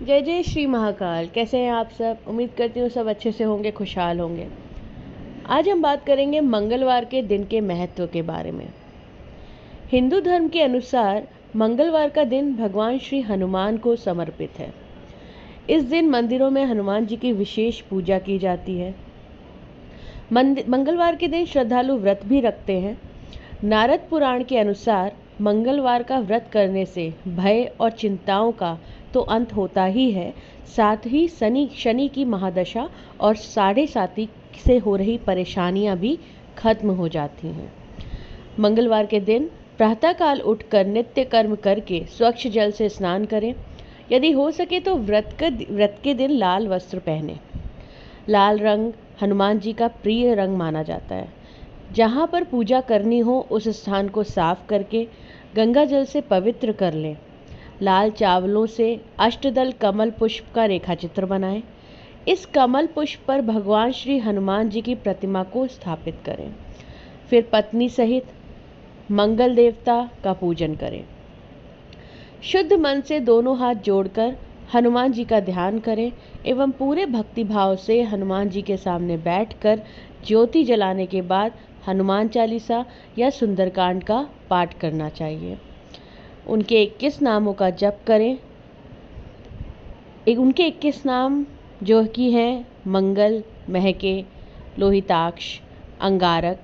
जय जय श्री महाकाल। कैसे हैं आप सब? उम्मीद करती हूँ सब अच्छे से होंगे, खुशहाल होंगे। आज हम बात करेंगे मंगलवार के दिन के महत्व के बारे में। हिंदू धर्म के अनुसार मंगलवार का दिन भगवान श्री हनुमान को समर्पित है। इस दिन मंदिरों में हनुमान जी की विशेष पूजा की जाती है। मंगलवार के दिन श्रद्धालु व्रत भी रखते हैं। नारद पुराण के अनुसार मंगलवार का व्रत करने से भय और चिंताओं का तो अंत होता ही है, साथ ही शनि की महादशा और साढ़े साती से हो रही परेशानियां भी खत्म हो जाती हैं। मंगलवार के दिन प्रातःकाल उठकर नित्य कर्म करके स्वच्छ जल से स्नान करें। यदि हो सके तो व्रत के दिन लाल वस्त्र पहने। लाल रंग हनुमान जी का प्रिय रंग माना जाता है। जहाँ पर पूजा करनी हो उस स्थान को साफ करके गंगा जल से पवित्र कर लें। लाल चावलों से अष्टदल कमल पुष्प का रेखाचित्र बनाएं। इस कमल पुष्प पर भगवान श्री हनुमान जी की प्रतिमा को स्थापित करें। फिर पत्नी सहित मंगल देवता का पूजन करें। शुद्ध मन से दोनों हाथ जोड़कर हनुमान जी का ध्यान करें एवं पूरे भक्ति भाव से हनुमान जी के सामने बैठकर ज्योति जलाने के बाद हनुमान चालीसा या सुंदरकांड का पाठ करना चाहिए। उनके 21 नामों का जप करें। उनके 21 नाम जो कि हैं मंगल, महके, लोहिताक्ष, अंगारक,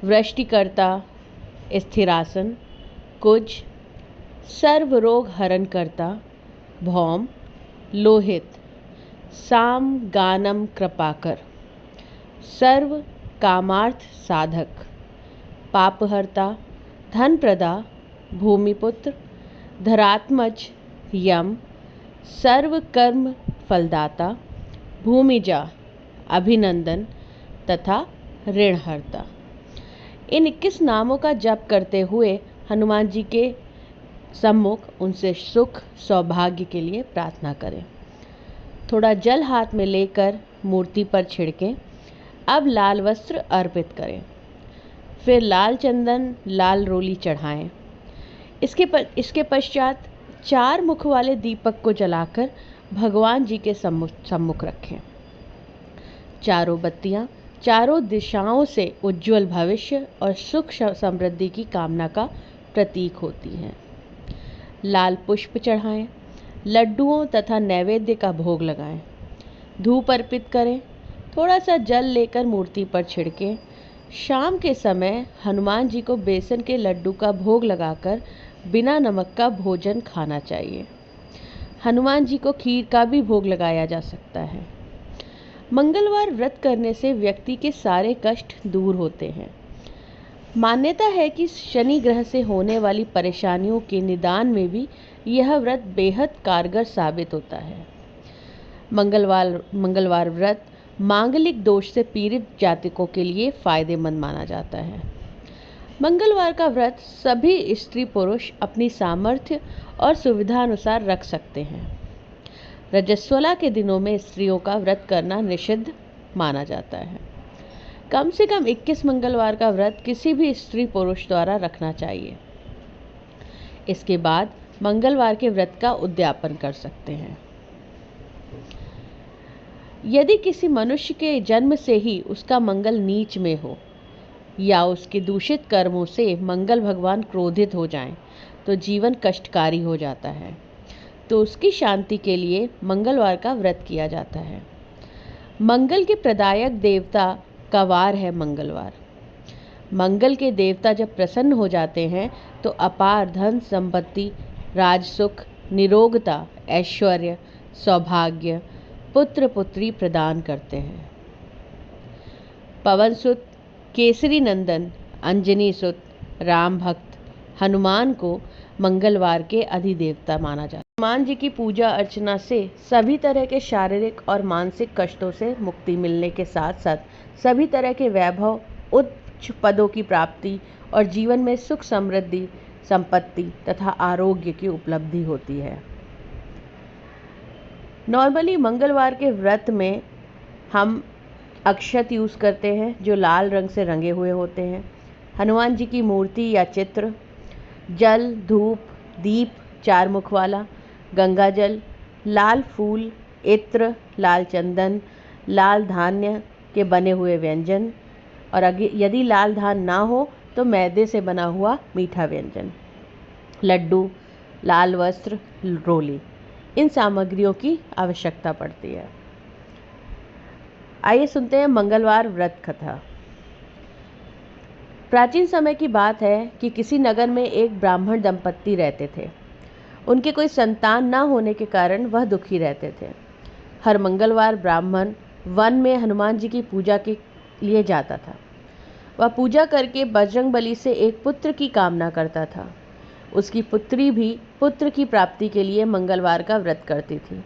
वृष्टिकर्ता, स्थिरासन, कुज, सर्व रोग हरण करता, भौम, लोहित, साम गानम कृपाकर, सर्व कामार्थ साधक, पापहर्ता, धन प्रदा, भूमिपुत्र, धरात्मज, यम, सर्व कर्म फलदाता, भूमिजा, अभिनंदन तथा ऋणहर्ता। इन 21 नामों का जप करते हुए हनुमान जी के सम्मुख उनसे सुख सौभाग्य के लिए प्रार्थना करें। थोड़ा जल हाथ में लेकर मूर्ति पर छिड़कें। अब लाल वस्त्र अर्पित करें। फिर लाल चंदन, लाल रोली चढ़ाएं। इसके पश्चात 4 मुख वाले दीपक को जलाकर भगवान जी के सम्मुख रखें। चारों बत्तियां चारों दिशाओं से उज्जवल भविष्य और सुख समृद्धि की कामना का प्रतीक होती हैं। लाल पुष्प चढ़ाएं। लड्डुओं तथा नैवेद्य का भोग लगाएं। धूप अर्पित करें। थोड़ा सा जल लेकर मूर्ति पर छिड़कें। शाम के समय हनुमान जी को बेसन के लड्डू का भोग लगाकर बिना नमक का भोजन खाना चाहिए। हनुमान जी को खीर का भी भोग लगाया जा सकता है। मंगलवार व्रत करने से व्यक्ति के सारे कष्ट दूर होते हैं। मान्यता है कि शनि ग्रह से होने वाली परेशानियों के निदान में भी यह व्रत बेहद कारगर साबित होता है। मंगलवार व्रत मांगलिक दोष से पीड़ित जातकों के लिए फायदेमंद माना जाता है। मंगलवार का व्रत सभी स्त्री पुरुष अपनी सामर्थ्य और सुविधा अनुसार रख सकते हैं। रजस्वला के दिनों में स्त्रियों का व्रत करना निषिद्ध माना जाता है। कम से कम 21 मंगलवार का व्रत किसी भी स्त्री पुरुष द्वारा रखना चाहिए। इसके बाद मंगलवार के व्रत का उद्यापन कर सकते हैं। यदि किसी मनुष्य के जन्म से ही उसका मंगल नीच में हो या उसके दूषित कर्मों से मंगल भगवान क्रोधित हो जाएं, तो जीवन कष्टकारी हो जाता है। तो उसकी शांति के लिए मंगलवार का व्रत किया जाता है। मंगल के प्रदायक देवता का वार है मंगलवार। मंगल के देवता जब प्रसन्न हो जाते हैं तो अपार धन संपत्ति, राजसुख, निरोगता, ऐश्वर्य, सौभाग्य, पुत्र पुत्री प्रदान करते हैं। पवन सुत, केसरी नंदन, अंजनी सुत, राम भक्त हनुमान को मंगलवार के अधिदेवता माना जाता है। हनुमान जी की पूजा अर्चना से सभी तरह के शारीरिक और मानसिक कष्टों से मुक्ति मिलने के साथ साथ सभी तरह के वैभव, उच्च पदों की प्राप्ति और जीवन में सुख समृद्धि, संपत्ति तथा आरोग्य की उपलब्धि होती है। नॉर्मली मंगलवार के व्रत में हम अक्षत यूज़ करते हैं जो लाल रंग से रंगे हुए होते हैं। हनुमान जी की मूर्ति या चित्र, जल, धूप, दीप 4 मुख वाला, गंगा जल लाल फूल, इत्र, लाल चंदन, लाल धान्य के बने हुए व्यंजन, और यदि लाल धान ना हो तो मैदे से बना हुआ मीठा व्यंजन, लड्डू, लाल वस्त्र, रोली, इन सामग्रियों की आवश्यकता पड़ती है। आइए सुनते हैं मंगलवार व्रत कथा। प्राचीन समय की बात है कि किसी नगर में एक ब्राह्मण दंपत्ति रहते थे। उनके कोई संतान ना होने के कारण वह दुखी रहते थे। हर मंगलवार ब्राह्मण वन में हनुमान जी की पूजा के लिए जाता था। वह पूजा करके बजरंगबली से एक पुत्र की कामना करता था। उसकी पुत्री भी पुत्र की प्राप्ति के लिए मंगलवार का व्रत करती थी।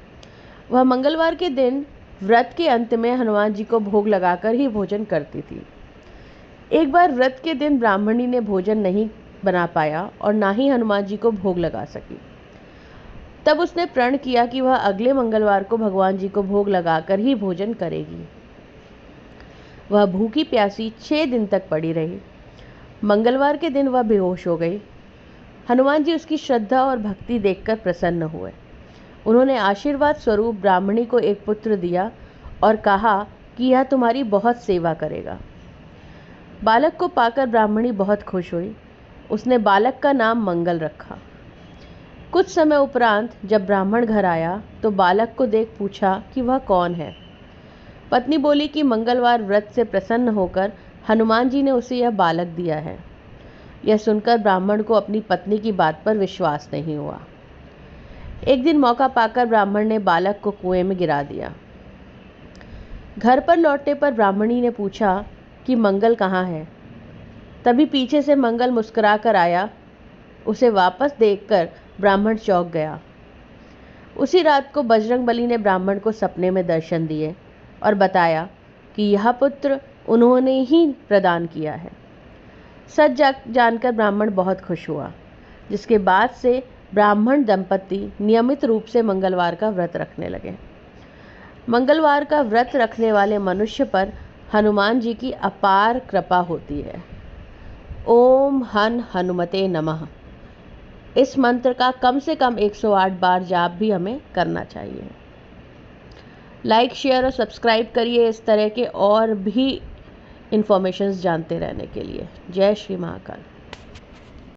वह मंगलवार के दिन व्रत के अंत में हनुमान जी को भोग लगाकर ही भोजन करती थी। एक बार व्रत के दिन ब्राह्मणी ने भोजन नहीं बना पाया और ना ही हनुमान जी को भोग लगा सकी। तब उसने प्रण किया कि वह अगले मंगलवार को भगवान जी को भोग लगाकर ही भोजन करेगी। वह भूखी प्यासी 6 दिन तक पड़ी रही। मंगलवार के दिन वह बेहोश हो गई। हनुमान जी उसकी श्रद्धा और भक्ति देखकर प्रसन्न हुए। उन्होंने आशीर्वाद स्वरूप ब्राह्मणी को एक पुत्र दिया और कहा कि यह तुम्हारी बहुत सेवा करेगा। बालक को पाकर ब्राह्मणी बहुत खुश हुई। उसने बालक का नाम मंगल रखा। कुछ समय उपरांत जब ब्राह्मण घर आया तो बालक को देख पूछा कि वह कौन है। पत्नी बोली कि मंगलवार व्रत से प्रसन्न होकर हनुमान जी ने उसे यह बालक दिया है। यह सुनकर ब्राह्मण को अपनी पत्नी की बात पर विश्वास नहीं हुआ। एक दिन मौका पाकर ब्राह्मण ने बालक को कुएं में गिरा दिया। घर पर लौटने पर ब्राह्मणी ने पूछा कि मंगल कहाँ है। तभी पीछे से मंगल मुस्कुरा कर आया। उसे वापस देखकर ब्राह्मण चौंक गया। उसी रात को बजरंगबली ने ब्राह्मण को सपने में दर्शन दिए और बताया कि यह पुत्र उन्होंने ही प्रदान किया है। सच जानकर ब्राह्मण बहुत खुश हुआ, जिसके बाद से ब्राह्मण दंपत्ति नियमित रूप से मंगलवार का व्रत रखने लगे। मंगलवार का व्रत रखने वाले मनुष्य पर हनुमान जी की अपार कृपा होती है। ओम हनुमते नमः। इस मंत्र का कम से कम 108 बार जाप भी हमें करना चाहिए। लाइक, शेयर और सब्सक्राइब करिए इस तरह के और भी इन्फॉर्मेशंस जानते रहने के लिए। जय श्री महाकाल।